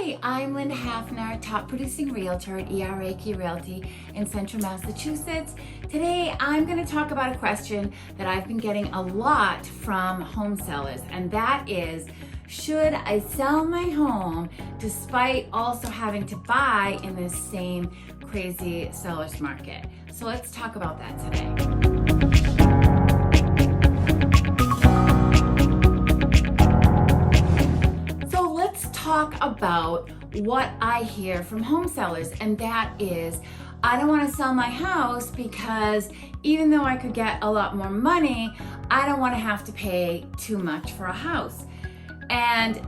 Hi, I'm Lynda Hafner, top producing realtor at Realty Realty in Central Massachusetts. Today I'm going to talk about a question that I've been getting a lot from home sellers, and that is, should I sell my home despite also having to buy in this same crazy seller's market? So let's talk about that today. Talk about what I hear from home sellers, and that is, I don't want to sell my house because even though I could get a lot more money, I don't want to have to pay too much for a house. And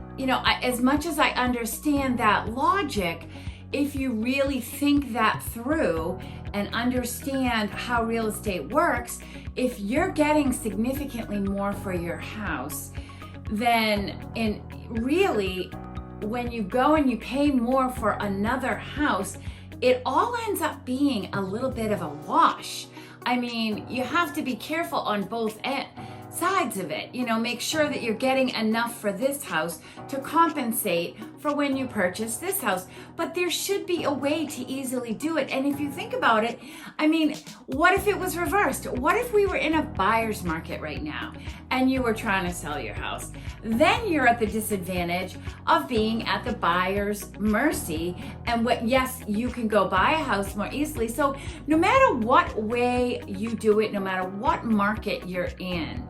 as much as I understand that logic, if you really think that through and understand how real estate works, if you're getting significantly more for your house, then really when you go and you pay more for another house, it all ends up being a little bit of a wash. I mean, you have to be careful on both sides of it. Make sure that you're getting enough for this house to compensate for when you purchase this house. But there should be a way to easily do it. And if you think about it, what if it was reversed? What if we were in a buyer's market right now and you were trying to sell your house? Then you're at the disadvantage of being at the buyer's mercy. And yes, you can go buy a house more easily. So no matter what way you do it, no matter what market you're in,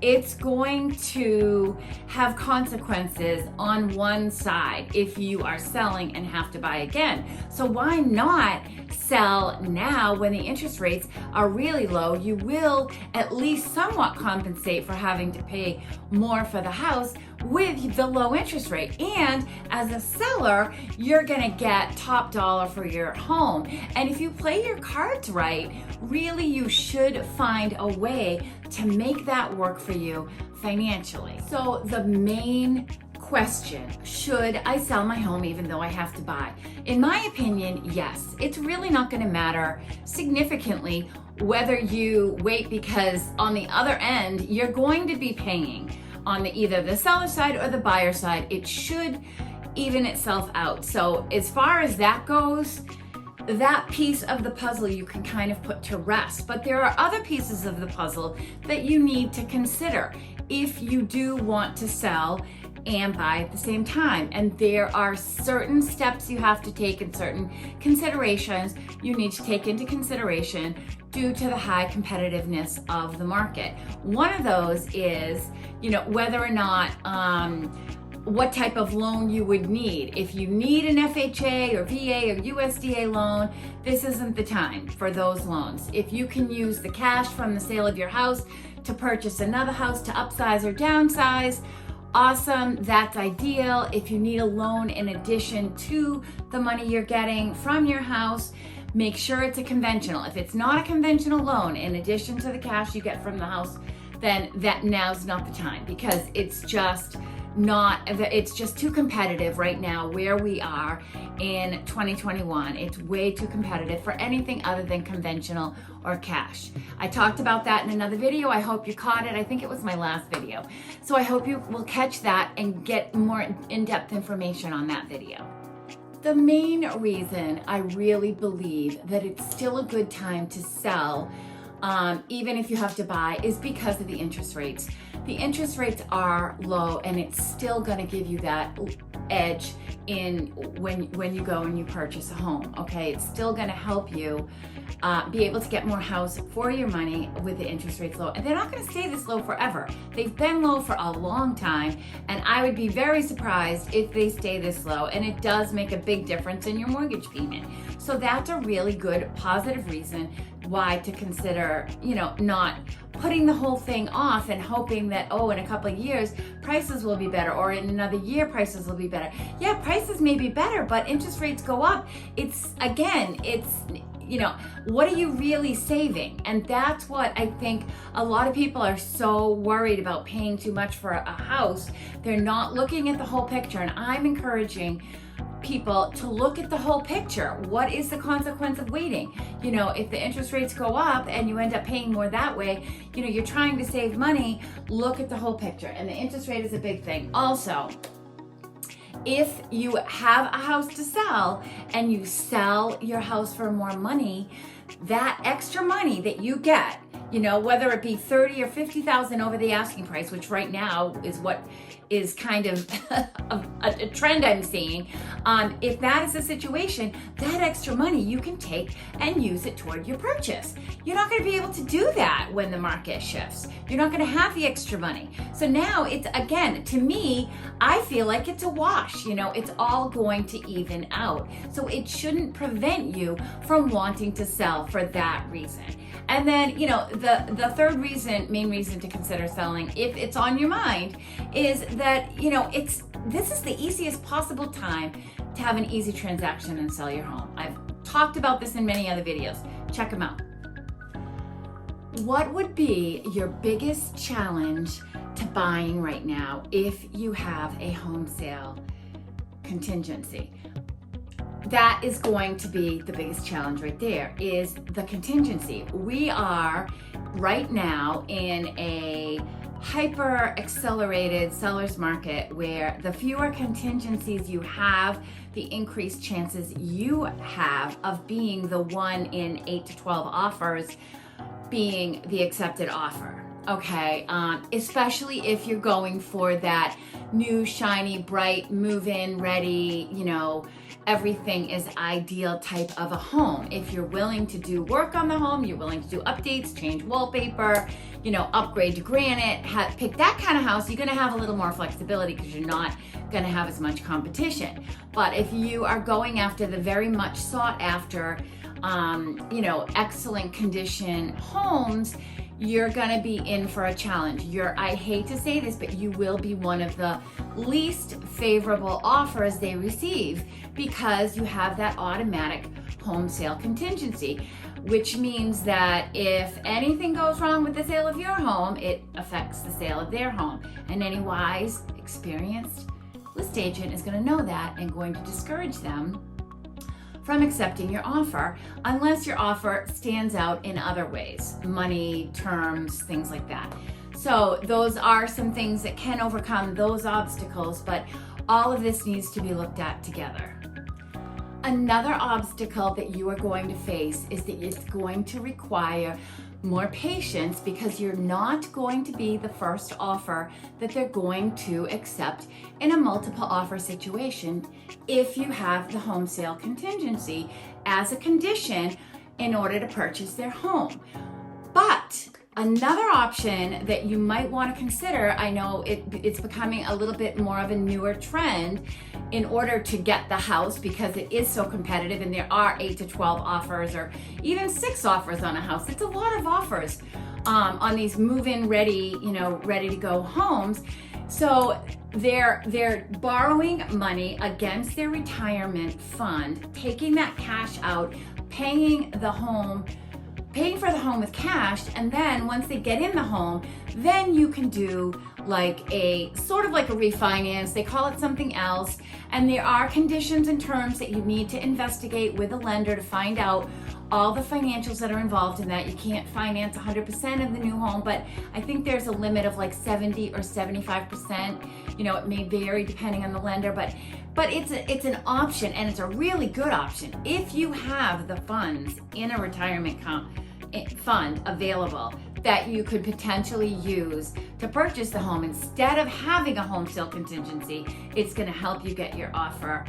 it's going to have consequences on one side if you are selling and have to buy again. So why not sell now when the interest rates are really low? You will at least somewhat compensate for having to pay more for the house with the low interest rate. And as a seller, you're gonna get top dollar for your home. And if you play your cards right, really you should find a way to make that work for you financially. So the main question, should I sell my home even though I have to buy? In my opinion, yes. It's really not going to matter significantly whether you wait, because on the other end, you're going to be paying on either the seller side or the buyer side. It should even itself out. So as far as that goes, that piece of the puzzle you can kind of put to rest. But there are other pieces of the puzzle that you need to consider if you do want to sell and buy at the same time. And there are certain steps you have to take and certain considerations you need to take into consideration due to the high competitiveness of the market. One of those is, whether or not what type of loan you would need. If you need an FHA or VA or USDA loan, this isn't the time for those loans. If you can use the cash from the sale of your house to purchase another house to upsize or downsize, awesome, that's ideal. If you need a loan in addition to the money you're getting from your house, make sure it's a conventional. If it's not a conventional loan, in addition to the cash you get from the house, then now's not the time, because it's just too competitive right now where we are in 2021. It's way too competitive for anything other than conventional or cash. I talked about that in another video. I hope you caught it. I think it was my last video. So I hope you will catch that and get more in-depth information on that video. The main reason I really believe that it's still a good time to sell, even if you have to buy, is because of the interest rates. The interest rates are low, and it's still going to give you that edge in when you go and you purchase a home. Okay, it's still going to help you be able to get more house for your money with the interest rates low. And they're not going to stay this low forever. They've been low for a long time, and I would be very surprised if they stay this low. And it does make a big difference in your mortgage payment. So that's a really good positive reason why to consider, not putting the whole thing off and hoping that, in a couple of years prices will be better, or in another year prices will be better. Yeah, prices may be better, but interest rates go up. It's what are you really saving? And that's what I think a lot of people are so worried about, paying too much for a house. They're not looking at the whole picture. And I'm encouraging people to look at the whole picture. What is the consequence of waiting? If the interest rates go up and you end up paying more that way, you're trying to save money. Look at the whole picture. And the interest rate is a big thing. Also, if you have a house to sell and you sell your house for more money, that extra money that you get, whether it be 30 or 50,000 over the asking price, which right now is what is kind of a trend I'm seeing. If that is the situation, that extra money you can take and use it toward your purchase. You're not going to be able to do that when the market shifts. You're not going to have the extra money. So now it's, again, to me, I feel like it's a wash. It's all going to even out. So it shouldn't prevent you from wanting to sell for that reason. And then, the third main reason to consider selling, if it's on your mind, is that, this is the easiest possible time to have an easy transaction and sell your home. I've talked about this in many other videos. Check them out. What would be your biggest challenge to buying right now if you have a home sale contingency? That is going to be the biggest challenge right there, is the contingency. We are right now in a hyper accelerated seller's market where the fewer contingencies you have, the increased chances you have of being the one in 8 to 12 offers being the accepted offer. Okay, especially if you're going for that new, shiny, bright, move-in ready, everything is ideal type of a home. If you're willing to do work on the home, you're willing to do updates, change wallpaper, upgrade to granite, pick that kind of house, you're gonna have a little more flexibility because you're not gonna have as much competition. But if you are going after the very much sought after, excellent condition homes, you're gonna be in for a challenge. I hate to say this, but you will be one of the least favorable offers they receive because you have that automatic home sale contingency, which means that if anything goes wrong with the sale of your home, it affects the sale of their home. And any wise, experienced list agent is gonna know that and going to discourage them from accepting your offer unless your offer stands out in other ways, money, terms, things like that. So those are some things that can overcome those obstacles, but all of this needs to be looked at together. Another obstacle that you are going to face is that it's going to require more patience because you're not going to be the first offer that they're going to accept in a multiple offer situation if you have the home sale contingency as a condition in order to purchase their home. But another option that you might want to consider, I know it's becoming a little bit more of a newer trend in order to get the house because it is so competitive and there are 8 to 12 offers or even 6 offers on a house. It's a lot of offers on these move-in ready, ready to go homes. So they're borrowing money against their retirement fund, taking that cash out, paying for the home with cash, and then once they get in the home, then you can do like a refinance. They call it something else, and there are conditions and terms that you need to investigate with a lender to find out all the financials that are involved in that. You can't finance 100% of the new home, but I think there's a limit of like 70 or 75%. It may vary depending on the lender, but it's an option, and it's a really good option if you have the funds in a retirement fund available that you could potentially use to purchase the home. Instead of having a home sale contingency, it's going to help you get your offer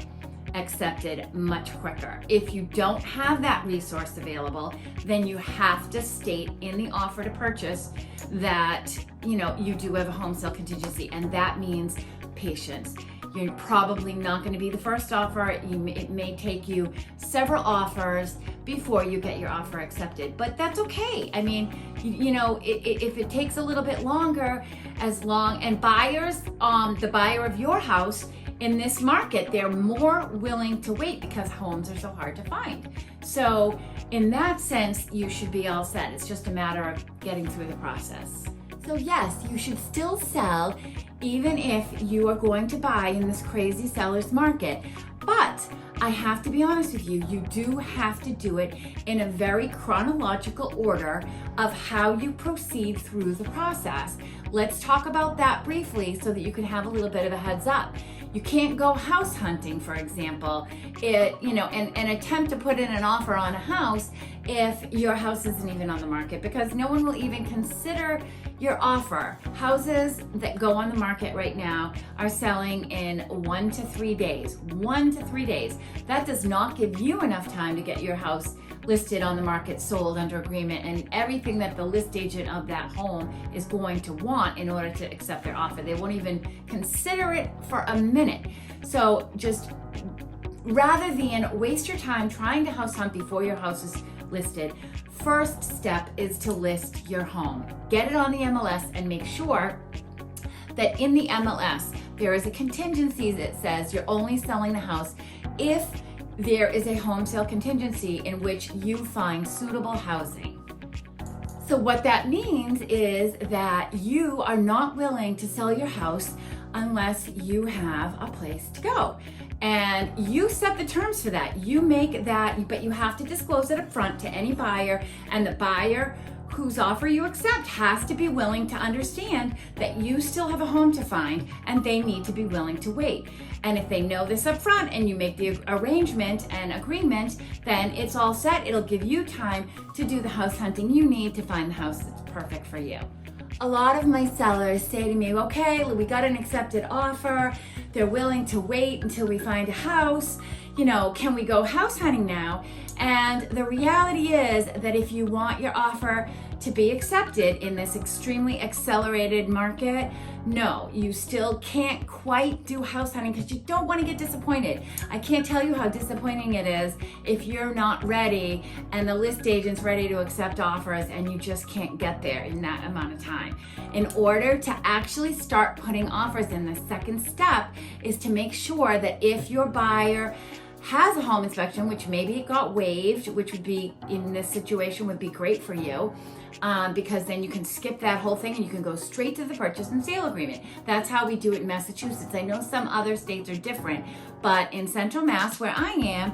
accepted much quicker. If you don't have that resource available, then you have to state in the offer to purchase that you do have a home sale contingency, and that means patience. You're probably not going to be the first offer. It may take you several offers before you get your offer accepted, but that's okay. I mean, if it takes a little bit longer, and buyers, the buyer of your house in this market, they're more willing to wait because homes are so hard to find. So in that sense, you should be all set. It's just a matter of getting through the process. So yes, you should still sell even if you are going to buy in this crazy seller's market. But I have to be honest with you, you do have to do it in a very chronological order of how you proceed through the process. Let's talk about that briefly so that you can have a little bit of a heads up. You can't go house hunting, for example, and attempt to put in an offer on a house if your house isn't even on the market, because no one will even consider your offer. Houses that go on the market right now are selling in 1 to 3 days. 1 to 3 days. That does not give you enough time to get your house listed on the market, sold under agreement, and everything that the list agent of that home is going to want in order to accept their offer. They won't even consider it for a minute. So just rather than waste your time trying to house hunt before your house is listed, first step is to list your home. Get it on the MLS and make sure that in the MLS there is a contingency that says you're only selling the house if there is a home sale contingency in which you find suitable housing. So what that means is that you are not willing to sell your house unless you have a place to go. And you set the terms for that. You make that, but you have to disclose it up front to any buyer, and the buyer whose offer you accept has to be willing to understand that you still have a home to find and they need to be willing to wait. And if they know this up front and you make the arrangement and agreement, then it's all set. It'll give you time to do the house hunting you need to find the house that's perfect for you. A lot of my sellers say to me, okay, we got an accepted offer. They're willing to wait until we find a house. Can we go house hunting now? And the reality is that if you want your offer to be accepted in this extremely accelerated market, no, you still can't quite do house hunting because you don't want to get disappointed. I can't tell you how disappointing it is if you're not ready and the list agent's ready to accept offers and you just can't get there in that amount of time. In order to actually start putting offers in, the second step is to make sure that if your buyer has a home inspection, which maybe it got waived, which would be, in this situation, would be great for you, because then you can skip that whole thing and you can go straight to the purchase and sale agreement. That's how we do it in Massachusetts. I know some other states are different, but in Central Mass, where I am,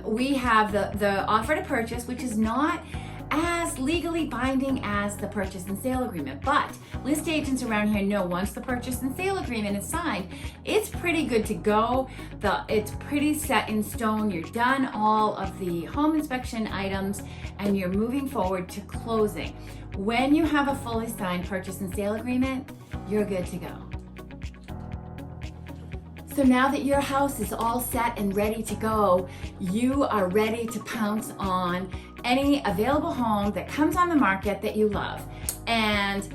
we have the offer to purchase, which is not as legally binding as the purchase and sale agreement. But list agents around here know once the purchase and sale agreement is signed, it's pretty good to go. It's pretty set in stone. You're done all of the home inspection items and you're moving forward to closing. When you have a fully signed purchase and sale agreement, you're good to go. So now that your house is all set and ready to go, you are ready to pounce on any available home that comes on the market that you love. And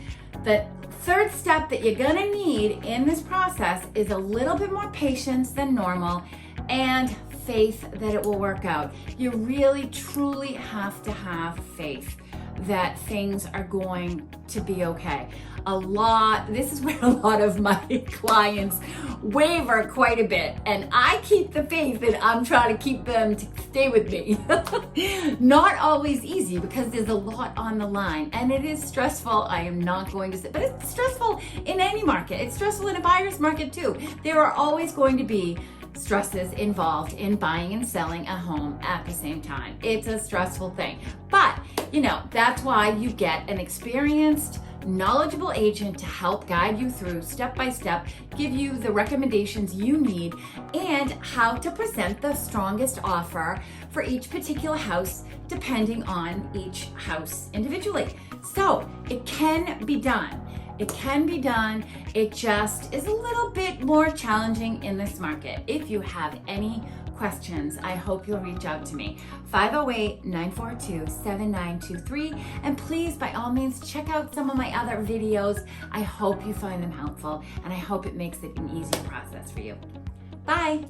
the third step that you're gonna need in this process is a little bit more patience than normal and faith that it will work out. You really, truly have to have faith that things are going to be okay. This is where a lot of my clients waver quite a bit, and I keep the faith and I'm trying to keep them to stay with me. Not always easy because there's a lot on the line and it is stressful. I am not going to say, but it's stressful in any market. It's stressful in a buyer's market too. There are always going to be stresses involved in buying and selling a home at the same time. It's a stressful thing, but that's why you get an experienced, knowledgeable agent to help guide you through step by step, give you the recommendations you need, and how to present the strongest offer for each particular house depending on each house individually. So it can be done. It can be done. It just is a little bit more challenging in this market. If you have any questions, I hope you'll reach out to me. 508-942-7923. And please, by all means, check out some of my other videos. I hope you find them helpful and I hope it makes it an easier process for you. Bye.